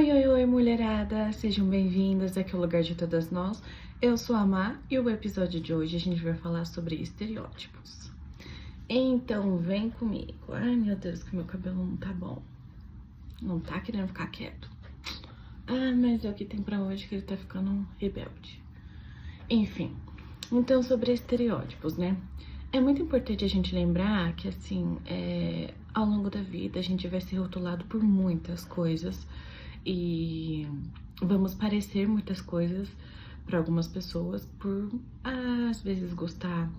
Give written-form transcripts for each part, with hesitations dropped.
Oi, oi, oi, mulherada! Sejam bem-vindas, aqui é o lugar de todas nós. Eu sou a Má e o episódio de hoje a gente vai falar sobre estereótipos. Então, vem comigo. Ai, meu Deus, que meu cabelo não tá bom. Não tá querendo ficar quieto. Ah, mas é o que tem pra hoje que ele tá ficando rebelde. Enfim, então sobre estereótipos, né? É muito importante a gente lembrar que, assim, ao longo da vida a gente vai ser rotulado por muitas coisas e vamos parecer muitas coisas para algumas pessoas por, às vezes, gostar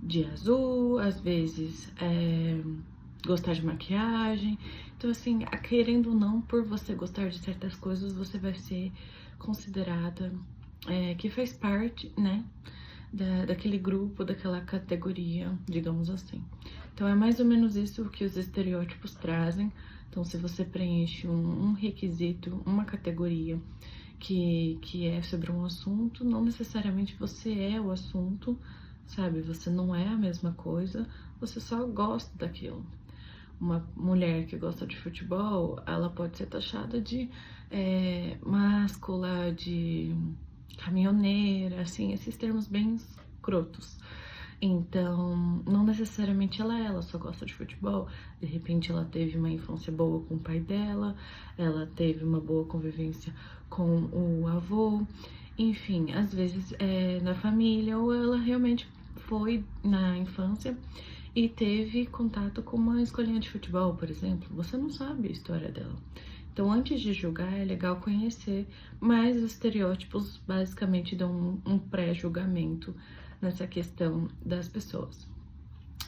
de azul, às vezes gostar de maquiagem. Então, assim, querendo ou não, por você gostar de certas coisas, você vai ser considerada que faz parte, né, daquele grupo, daquela categoria, digamos assim. Então, é mais ou menos isso que os estereótipos trazem. Então, se você preenche um requisito, uma categoria que é sobre um assunto, não necessariamente você é o assunto, sabe? Você não é a mesma coisa, você só gosta daquilo. Uma mulher que gosta de futebol, ela pode ser taxada de máscula, de caminhoneira, assim, esses termos bem escrotos. Então, não necessariamente ela só gosta de futebol. De repente, ela teve uma infância boa com o pai dela, ela teve uma boa convivência com o avô, enfim, às vezes na família, ou ela realmente foi na infância e teve contato com uma escolinha de futebol, por exemplo. Você não sabe a história dela. Então, antes de julgar, é legal conhecer, mas os estereótipos basicamente dão um pré-julgamento nessa questão das pessoas.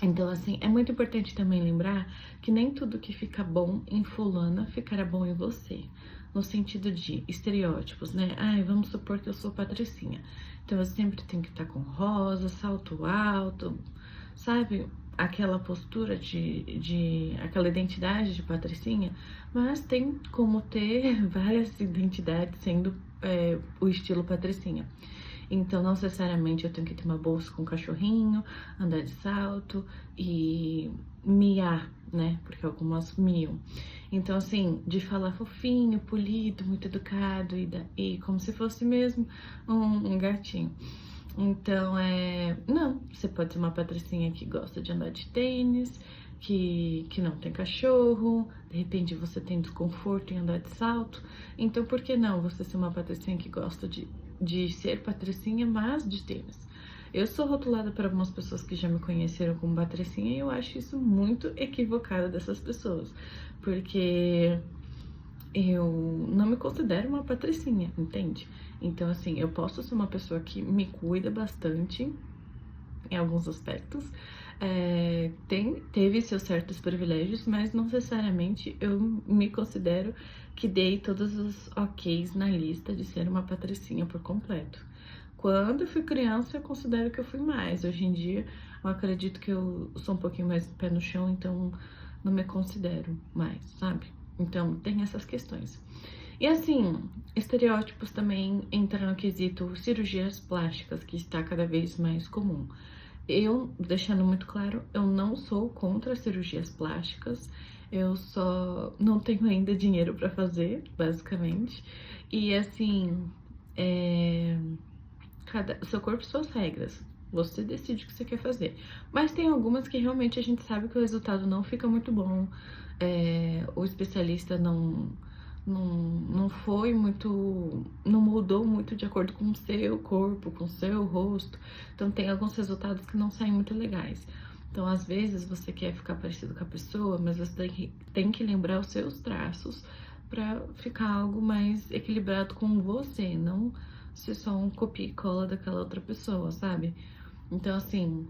Então, assim, é muito importante também lembrar que nem tudo que fica bom em fulana ficará bom em você. No sentido de estereótipos, né? Ai, vamos supor que eu sou patricinha. Então, eu sempre tenho que estar com rosa, salto alto, sabe? Aquela postura aquela identidade de patricinha. Mas tem como ter várias identidades sendo o estilo patricinha. Então, não necessariamente eu tenho que ter uma bolsa com cachorrinho, andar de salto e miar, né? Porque algumas miam. Então, assim, de falar fofinho, polido, muito educado e como se fosse mesmo um gatinho. Então, não, você pode ser uma patricinha que gosta de andar de tênis, que não tem cachorro, de repente você tem desconforto em andar de salto. Então, por que não você ser uma patricinha que gosta de ser patricinha, mas de tênis? Eu sou rotulada por algumas pessoas que já me conheceram como patricinha e eu acho isso muito equivocado dessas pessoas, porque eu não me considero uma patricinha, entende? Então, assim, eu posso ser uma pessoa que me cuida bastante em alguns aspectos, teve seus certos privilégios, mas não necessariamente eu me considero que dei todos os ok's na lista de ser uma patricinha por completo. Quando eu fui criança, eu considero que eu fui mais. Hoje em dia, eu acredito que eu sou um pouquinho mais pé no chão, então não me considero mais, sabe? Então, tem essas questões. E assim, estereótipos também entram no quesito cirurgias plásticas, que está cada vez mais comum. Eu, deixando muito claro, eu não sou contra cirurgias plásticas, eu só não tenho ainda dinheiro para fazer, basicamente. E assim, seu corpo, suas regras. Você decide o que você quer fazer. Mas tem algumas que realmente a gente sabe que o resultado não fica muito bom. O especialista não foi muito, não mudou muito de acordo com o seu corpo, com o seu rosto. Então tem alguns resultados que não saem muito legais. Então, às vezes, você quer ficar parecido com a pessoa, mas você tem que lembrar os seus traços para ficar algo mais equilibrado com você, não ser só um copia e cola daquela outra pessoa, sabe? Então, assim,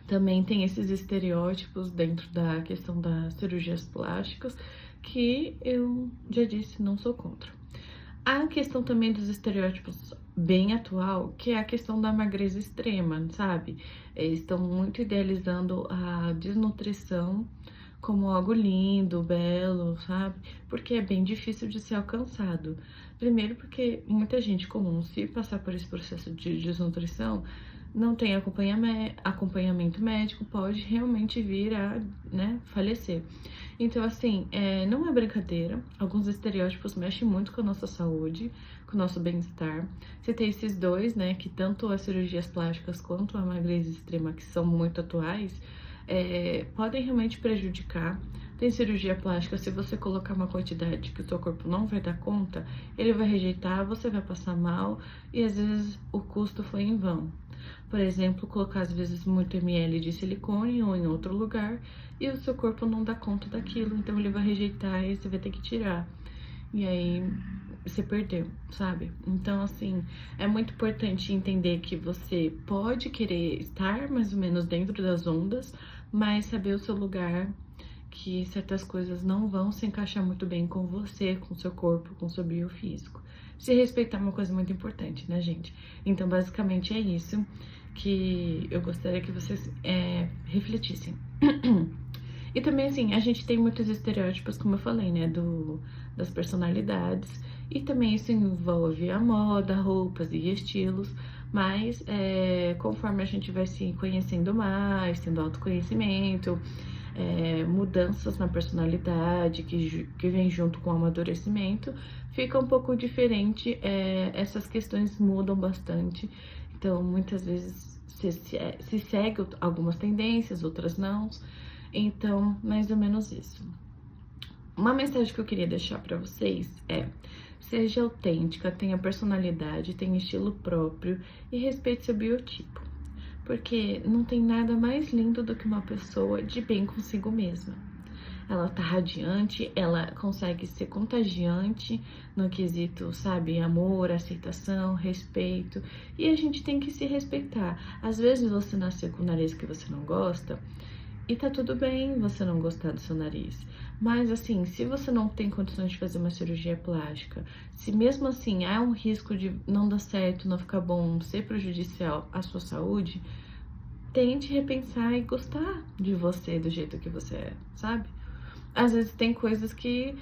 também tem esses estereótipos dentro da questão das cirurgias plásticas que eu já disse, não sou contra. A questão também dos estereótipos bem atual, que é a questão da magreza extrema, sabe? Eles estão muito idealizando a desnutrição como algo lindo, belo, sabe? Porque é bem difícil de ser alcançado. Primeiro porque muita gente comum, se passar por esse processo de desnutrição, não tem acompanhamento médico, pode realmente vir a, né, falecer. Então, assim, não é brincadeira. Alguns estereótipos mexem muito com a nossa saúde, com o nosso bem-estar. Você tem esses dois, né, que tanto as cirurgias plásticas quanto a magreza extrema, que são muito atuais, podem realmente prejudicar. Tem cirurgia plástica, se você colocar uma quantidade que o seu corpo não vai dar conta, ele vai rejeitar, você vai passar mal e às vezes o custo foi em vão. Por exemplo, colocar às vezes muito ml de silicone ou em outro lugar e o seu corpo não dá conta daquilo, então ele vai rejeitar e você vai ter que tirar. E aí você perdeu, sabe? Então, assim, é muito importante entender que você pode querer estar mais ou menos dentro das ondas, mas saber o seu lugar, que certas coisas não vão se encaixar muito bem com você, com seu corpo, com seu biofísico. Se respeitar é uma coisa muito importante, né, gente? Então, basicamente é isso que eu gostaria que vocês refletissem. E também, assim, a gente tem muitos estereótipos, como eu falei, né, das personalidades, e também isso envolve a moda, roupas e estilos, mas conforme a gente vai se conhecendo mais, tendo autoconhecimento, mudanças na personalidade que vem junto com o amadurecimento, fica um pouco diferente, essas questões mudam bastante, então muitas vezes se segue algumas tendências, outras não, então mais ou menos isso. Uma mensagem que eu queria deixar para vocês seja autêntica, tenha personalidade, tenha estilo próprio e respeite seu biotipo. Porque não tem nada mais lindo do que uma pessoa de bem consigo mesma. Ela tá radiante, ela consegue ser contagiante no quesito, sabe, amor, aceitação, respeito. E a gente tem que se respeitar. Às vezes você nasceu com o nariz que você não gosta, e tá tudo bem você não gostar do seu nariz. Mas assim, se você não tem condições de fazer uma cirurgia plástica, se mesmo assim há um risco de não dar certo, não ficar bom, ser prejudicial à sua saúde, tente repensar e gostar de você do jeito que você é, sabe? Às vezes tem coisas que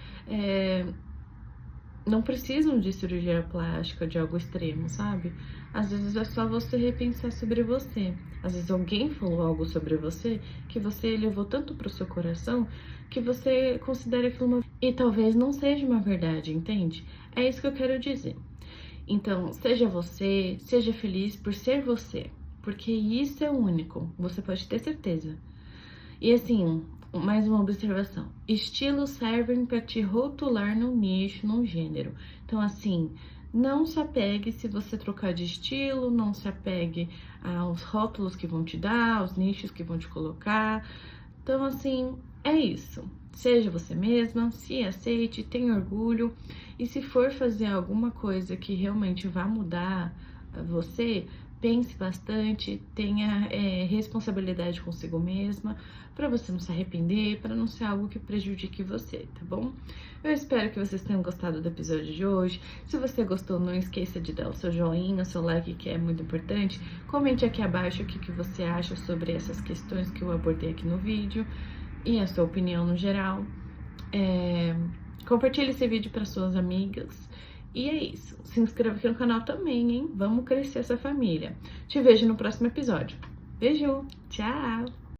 não precisam de cirurgia plástica, de algo extremo, sabe? Às vezes é só você repensar sobre você. Às vezes alguém falou algo sobre você que você levou tanto pro seu coração que você considera aquilo e talvez não seja uma verdade, entende? É isso que eu quero dizer. Então, seja você, seja feliz por ser você, porque isso é único, você pode ter certeza. E assim, mais uma observação. Estilos servem para te rotular num nicho, num gênero. Então, assim, não se apegue se você trocar de estilo, não se apegue aos rótulos que vão te dar, aos nichos que vão te colocar. Então, assim, é isso. Seja você mesma, se aceite, tenha orgulho. E se for fazer alguma coisa que realmente vá mudar você, pense bastante, tenha responsabilidade consigo mesma, para você não se arrepender, para não ser algo que prejudique você, tá bom? Eu espero que vocês tenham gostado do episódio de hoje. Se você gostou, não esqueça de dar o seu joinha, o seu like, que é muito importante. Comente aqui abaixo o que você acha sobre essas questões que eu abordei aqui no vídeo e a sua opinião no geral. Compartilhe esse vídeo para suas amigas. E é isso. Se inscreva aqui no canal também, hein? Vamos crescer essa família. Te vejo no próximo episódio. Beijo! Tchau!